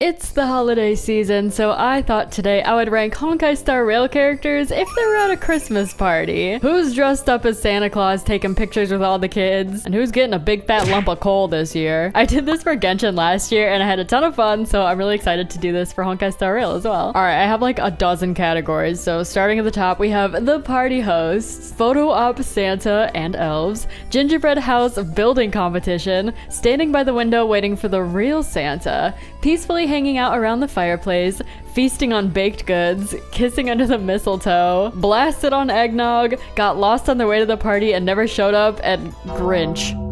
It's the holiday season, so I thought today I would rank Honkai Star Rail characters if they were at a Christmas party. Who's dressed up as Santa Claus taking pictures with all the kids? And who's getting a big fat lump of coal this year? I did this for Genshin last year and I had a ton of fun, so I'm really excited to do this for Honkai Star Rail as well. Alright, I have like a dozen categories, so starting at the top we have the party hosts, photo op Santa and elves, gingerbread house building competition, standing by the window waiting for the real Santa, peacefully hanging out around the fireplace, feasting on baked goods, kissing under the mistletoe, blasted on eggnog, got lost on their way to the party and never showed up, and Grinch.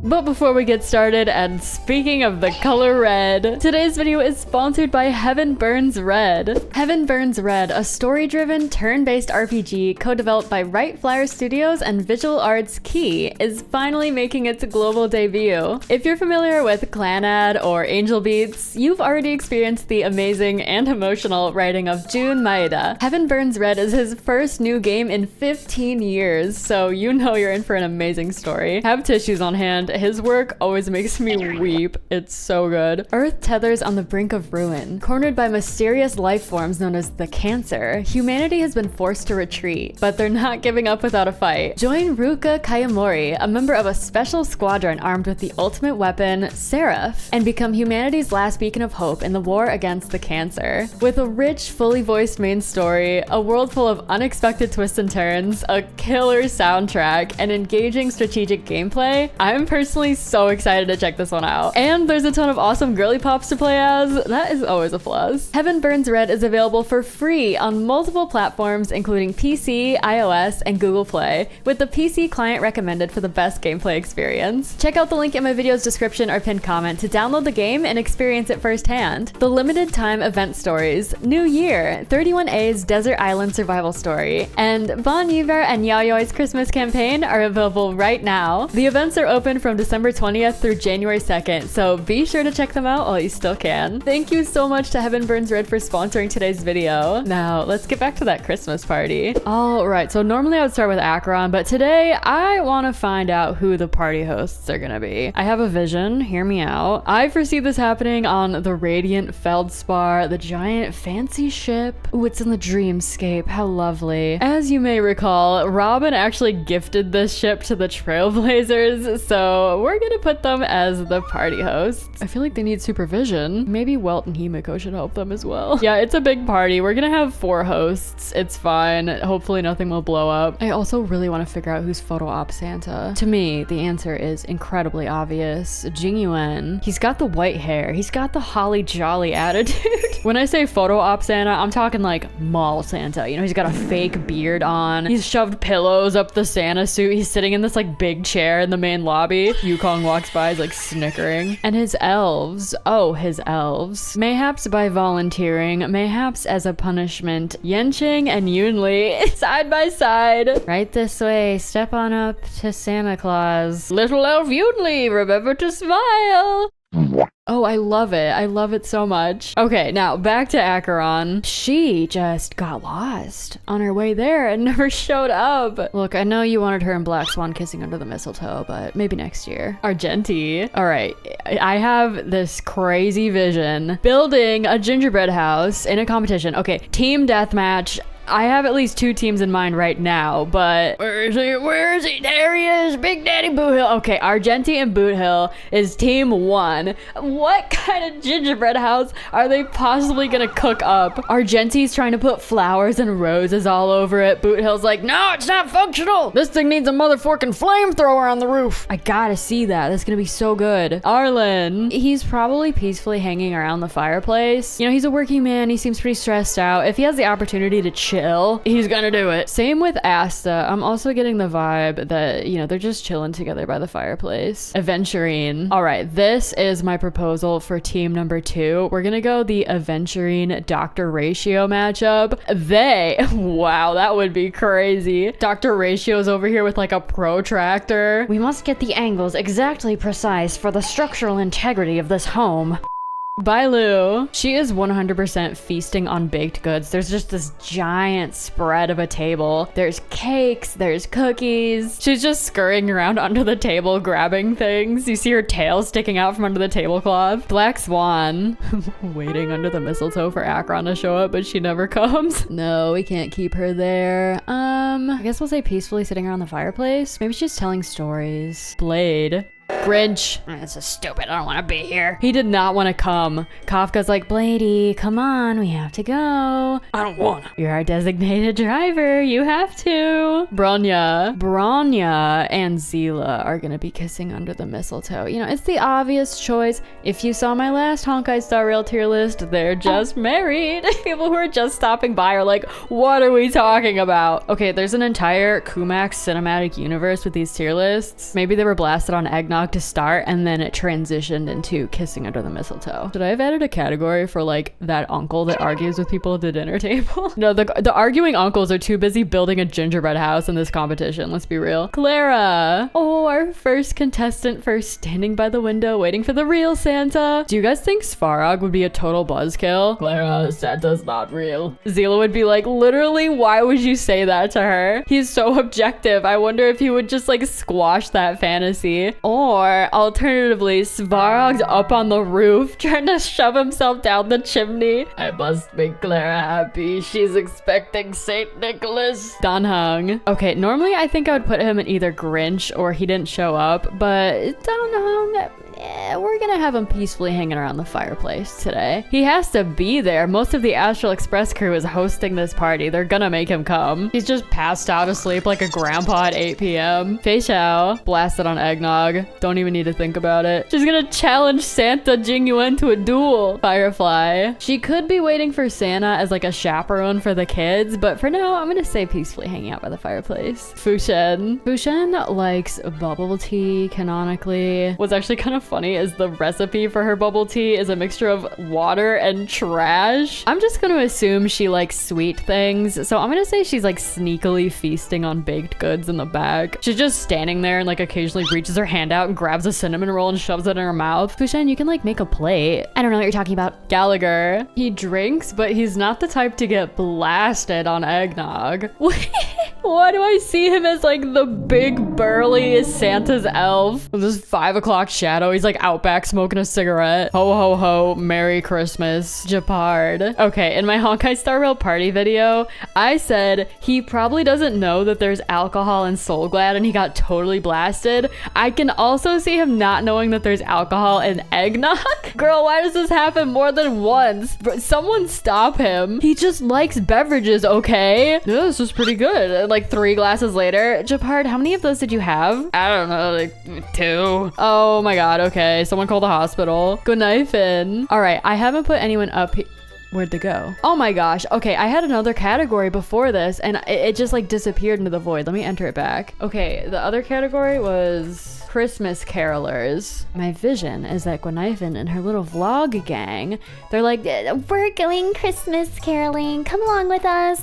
But before we get started, and speaking of the color red, today's video is sponsored by Heaven Burns Red. Heaven Burns Red, a story-driven, turn-based RPG co-developed by Right Flower Studios and Visual Arts Key, is finally making its global debut. If you're familiar with Clanad or Angel Beats, you've already experienced the amazing and emotional writing of Jun Maeda. Heaven Burns Red is his first new game in 15 years, so you know you're in for an amazing story. Have tissues on hand. His work always makes me weep. It's so good. Earth tethers on the brink of ruin. Cornered by mysterious life forms known as the Cancer, humanity has been forced to retreat, but they're not giving up without a fight. Join Ruka Kayamori, a member of a special squadron armed with the ultimate weapon, Seraph, and become humanity's last beacon of hope in the war against the Cancer. With a rich, fully voiced main story, a world full of unexpected twists and turns, a killer soundtrack, and engaging strategic gameplay, I'm personally so excited to check this one out. And there's a ton of awesome girly pops to play as. That is always a plus. Heaven Burns Red is available for free on multiple platforms including PC, iOS, and Google Play, with the PC client recommended for the best gameplay experience. Check out the link in my video's description or pinned comment to download the game and experience it firsthand. The limited time event stories, New Year, 31A's Desert Island survival story, and Bon Iver and Yaoyoi's Christmas campaign are available right now. The events are open from December 20th through January 2nd, so be sure to check them out while you still can. Thank you so much to Heaven Burns Red for sponsoring today's video. Now, let's get back to that Christmas party. Alright, so normally I would start with Acheron, but today I want to find out who the party hosts are gonna be. I have a vision, hear me out. I foresee this happening on the Radiant Feldspar, the giant fancy ship. Ooh, it's in the dreamscape, how lovely. As you may recall, Robin actually gifted this ship to the Trailblazers, so we're gonna put them as the party hosts. I feel like they need supervision. Maybe Welt and Himiko should help them as well. Yeah, it's a big party. We're gonna have 4 hosts. It's fine. Hopefully nothing will blow up. I also really want to figure out who's photo op Santa. To me, the answer is incredibly obvious. Jingyuan. He's got the white hair. He's got the holly jolly attitude. When I say photo op Santa, I'm talking like mall Santa. You know, he's got a fake beard on. He's shoved pillows up the Santa suit. He's sitting in this like big chair in the main lobby. Yukong walks by, he's like snickering. And his elves, oh, his elves. Mayhaps by volunteering, mayhaps as a punishment, Yenching and Yunli side by side. Right this way, step on up to Santa Claus. Little elf Yunli, remember to smile. Oh, I love it. I love it so much. Okay, now back to Acheron. She just got lost on her way there and never showed up. Look, I know you wanted her and Black Swan kissing under the mistletoe, but maybe next year. Argenti. All right, I have this crazy vision. Building a gingerbread house in a competition. Okay, team deathmatch. I have at least 2 teams in mind right now, but where is he? Where is he? There he is, Big Daddy Boothill. Okay, Argenti and Boothill is team 1. What kind of gingerbread house are they possibly gonna cook up? Argenti's trying to put flowers and roses all over it. Boothill's like, no, it's not functional. This thing needs a motherfucking flamethrower on the roof. I gotta see that. That's gonna be so good. Arlen, he's probably peacefully hanging around the fireplace. You know, he's a working man. He seems pretty stressed out. If he has the opportunity to chill, he's gonna do it. Same with Asta. I'm also getting the vibe that, you know, they're just chilling together by the fireplace. Aventurine. All right, this is my proposal for team number 2. We're gonna go the Aventurine Dr. Ratio matchup. Wow, that would be crazy. Dr. Ratio's over here with like a protractor. We must get the angles exactly precise for the structural integrity of this home. Bye, Lou. She is 100% feasting on baked goods. There's just this giant spread of a table. There's cakes, there's cookies. She's just scurrying around under the table, grabbing things. You see her tail sticking out from under the tablecloth. Black Swan, waiting under the mistletoe for Akron to show up, but she never comes. No, we can't keep her there. I guess we'll say peacefully sitting around the fireplace. Maybe she's telling stories. Blade. Grinch. This is stupid. I don't want to be here. He did not want to come. Kafka's like, Blady, come on. We have to go. I don't want to. You're our designated driver. You have to. Bronya and Zila are going to be kissing under the mistletoe. You know, it's the obvious choice. If you saw my last Honkai Star Rail tier list, they're just married. People who are just stopping by are like, what are we talking about? Okay, there's an entire Koomaxx cinematic universe with these tier lists. Maybe they were blasted on eggnog to start and then it transitioned into kissing under the mistletoe. Should I have added a category for like that uncle that argues with people at the dinner table? No, the arguing uncles are too busy building a gingerbread house in this competition. Let's be real. Clara. Oh, our first contestant, first standing by the window waiting for the real Santa. Do you guys think Svarog would be a total buzzkill? Clara, Santa's not real. Zila would be like, literally, why would you say that to her? He's so objective. I wonder if he would just like squash that fantasy. Or alternatively, Svarog's up on the roof trying to shove himself down the chimney. I must make Clara happy. She's expecting Saint Nicholas. Danhung. Okay, normally I think I would put him in either Grinch or he didn't show up, but Danhung, we're gonna have him peacefully hanging around the fireplace today. He has to be there. Most of the Astral Express crew is hosting this party. They're gonna make him come. He's just passed out asleep like a grandpa at 8 p.m. Fei Xiao, blasted on eggnog. Don't even need to think about it. She's gonna challenge Santa Jingyuan to a duel. Firefly. She could be waiting for Santa as like a chaperone for the kids, but for now, I'm gonna say peacefully hanging out by the fireplace. Fushen. Fushen likes bubble tea canonically. What's actually kind of funny is the recipe for her bubble tea is a mixture of water and trash. I'm just gonna assume she likes sweet things, so I'm gonna say she's like sneakily feasting on baked goods in the back. She's just standing there and like occasionally reaches her hand out and grabs a cinnamon roll and shoves it in her mouth. Fushen, you can like make a plate. I don't know what you're talking about. Gallagher. He drinks, but he's not the type to get blasted on eggnog. Why do I see him as like the big burly Santa's elf with this 5 o'clock shadow? He's like out back smoking a cigarette. Ho ho ho, Merry Christmas. Japard. Okay, in my Honkai Star Rail party video, I said he probably doesn't know that there's alcohol in Soul Glad and he got totally blasted. I can also see him not knowing that there's alcohol in eggnog. Girl, why does this happen more than once? Someone stop him. He just likes beverages, okay? Yeah, this is pretty good. Like 3 glasses later. Japard, how many of those did you have? I don't know, like 2. Oh my god, okay. Someone call the hospital. Good night, Finn. All right, I haven't put anyone up here. Where'd they go? Oh my gosh. Okay, I had another category before this and it just like disappeared into the void. Let me enter it back. Okay, the other category was Christmas carolers. My vision is that Gwenaifen and her little vlog gang, they're like, we're going Christmas caroling. Come along with us.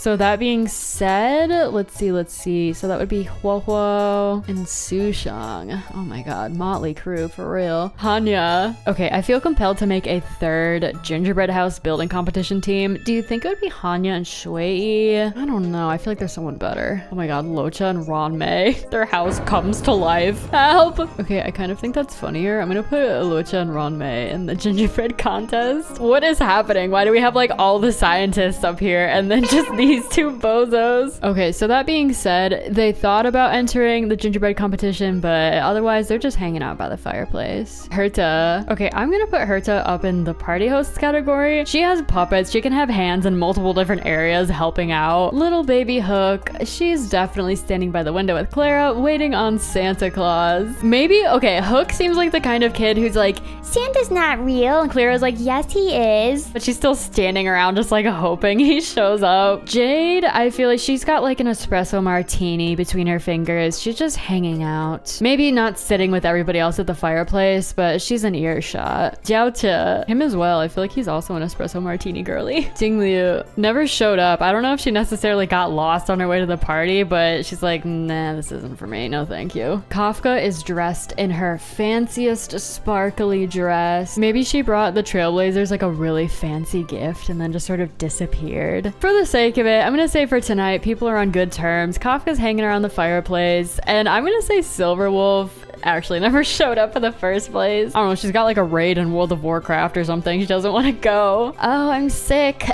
So that being said, let's see. So that would be Huohuo and Sushang. Oh my god, motley crew for real. Hanya. Okay, I feel compelled to make a third gingerbread house building competition team. Do you think it would be Hanya and Shui? I don't know. I feel like there's someone better. Oh my god, Locha and Ronmei. Their house comes to life. Help! Okay, I kind of think that's funnier. I'm gonna put Locha and Ronmei in the gingerbread contest. What is happening? Why do we have like all the scientists up here and then just these 2 bozos? Okay, so that being said, they thought about entering the gingerbread competition, but otherwise they're just hanging out by the fireplace. Herta. Okay, I'm gonna put Herta up in the party hosts category. She has puppets. She can have hands in multiple different areas helping out. Little baby Hook. She's definitely standing by the window with Clara, waiting on Santa Claus. Maybe, okay, Hook seems like the kind of kid who's like, Santa's not real. And Clara's like, yes, he is. But she's still standing around just like hoping he shows up. Jade, I feel like she's got like an espresso martini between her fingers. She's just hanging out. Maybe not sitting with everybody else at the fireplace, but she's an earshot. Jiaoche, him as well. I feel like he's also an espresso martini girly. Jingliu never showed up. I don't know if she necessarily got lost on her way to the party, but she's like, nah, this isn't for me. No, thank you. Kafka is dressed in her fanciest sparkly dress. Maybe she brought the Trailblazers like a really fancy gift and then just sort of disappeared. For the sake of it, I'm gonna say for tonight, people are on good terms. Kafka's hanging around the fireplace, and I'm gonna say Silverwolf actually never showed up in the first place. I don't know, she's got like a raid in World of Warcraft or something. She doesn't want to go. Oh, I'm sick.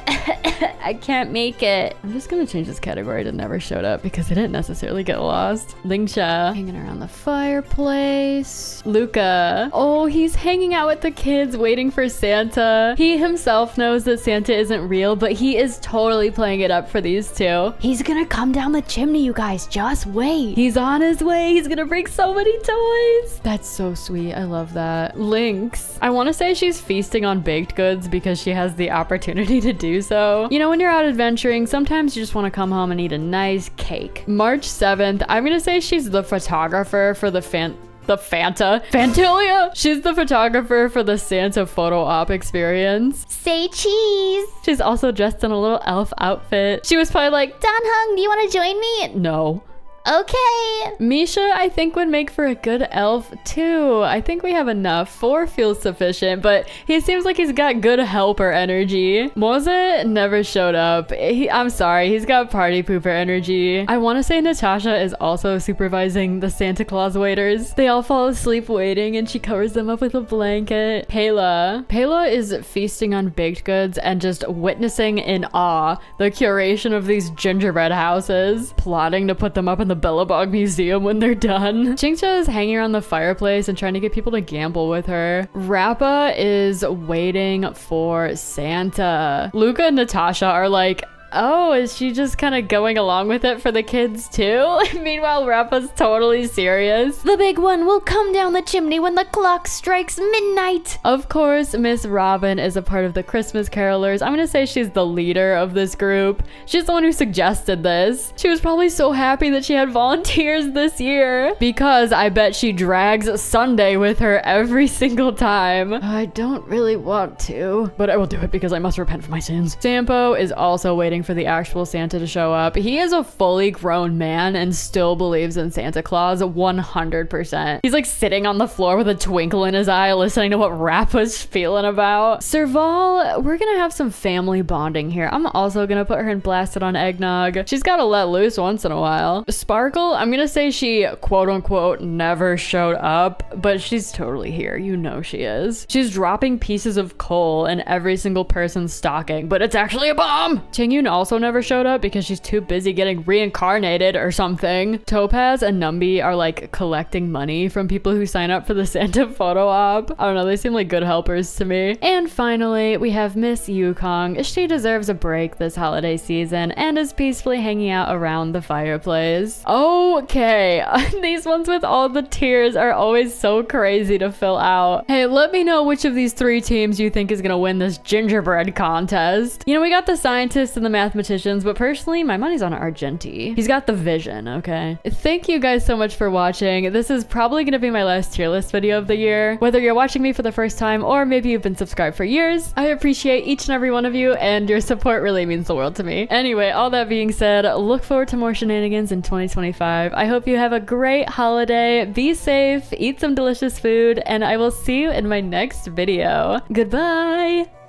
I can't make it. I'm just gonna change this category to never showed up because they didn't necessarily get lost. Lingsha hanging around the fireplace. Luca, oh, he's hanging out with the kids waiting for Santa. He himself knows that Santa isn't real, but he is totally playing it up for these two. He's gonna come down the chimney, you guys. Just wait. He's on his way. He's gonna bring so many toys. That's so sweet. I love that. Lynx, I want to say she's feasting on baked goods because she has the opportunity to do so. You know, when you're out adventuring, sometimes you just want to come home and eat a nice cake. March 7th, I'm gonna say she's the photographer for the Fantilia. She's the photographer for the Santa photo op experience. Say cheese. She's also dressed in a little elf outfit. She was probably like, Dan Hung, do you want to join me? No. Okay. Misha, I think, would make for a good elf too. I think we have enough. 4 feels sufficient, but he seems like he's got good helper energy. Moze never showed up. I'm sorry, he's got party pooper energy. I want to say Natasha is also supervising the Santa Claus waiters. They all fall asleep waiting and she covers them up with a blanket. Pela is feasting on baked goods and just witnessing in awe the curation of these gingerbread houses, plotting to put them up in the Billabong Museum when they're done. Chingcha is hanging around the fireplace and trying to get people to gamble with her. Rappa is waiting for Santa. Luca and Natasha are like, oh, is she just kind of going along with it for the kids too? Meanwhile, Rappa's totally serious. The big one will come down the chimney when the clock strikes midnight. Of course, Miss Robin is a part of the Christmas Carolers. I'm gonna say she's the leader of this group. She's the one who suggested this. She was probably so happy that she had volunteers this year because I bet she drags Sunday with her every single time. I don't really want to, but I will do it because I must repent for my sins. Sampo is also waiting for the actual Santa to show up. He is a fully grown man and still believes in Santa Claus 100%. He's like sitting on the floor with a twinkle in his eye listening to what Rappa's feeling about. Serval, we're gonna have some family bonding here. I'm also gonna put her in Blasted on Eggnog. She's gotta let loose once in a while. Sparkle, I'm gonna say she quote unquote never showed up, but she's totally here. You know she is. She's dropping pieces of coal in every single person's stocking, but it's actually a bomb. Tingyun also never showed up because she's too busy getting reincarnated or something. Topaz and Numby are like collecting money from people who sign up for the Santa photo op. I don't know, they seem like good helpers to me. And finally, we have Miss Yukong. She deserves a break this holiday season and is peacefully hanging out around the fireplace. Okay, these ones with all the tiers are always so crazy to fill out. Hey, let me know which of these 3 teams you think is gonna win this gingerbread contest. You know, we got the scientists and the mathematicians, but personally, my money's on Argenti. He's got the vision, okay? Thank you guys so much for watching. This is probably gonna be my last tier list video of the year. Whether you're watching me for the first time or maybe you've been subscribed for years, I appreciate each and every one of you, and your support really means the world to me. Anyway, all that being said, look forward to more shenanigans in 2025. I hope you have a great holiday, be safe, eat some delicious food, and I will see you in my next video. Goodbye!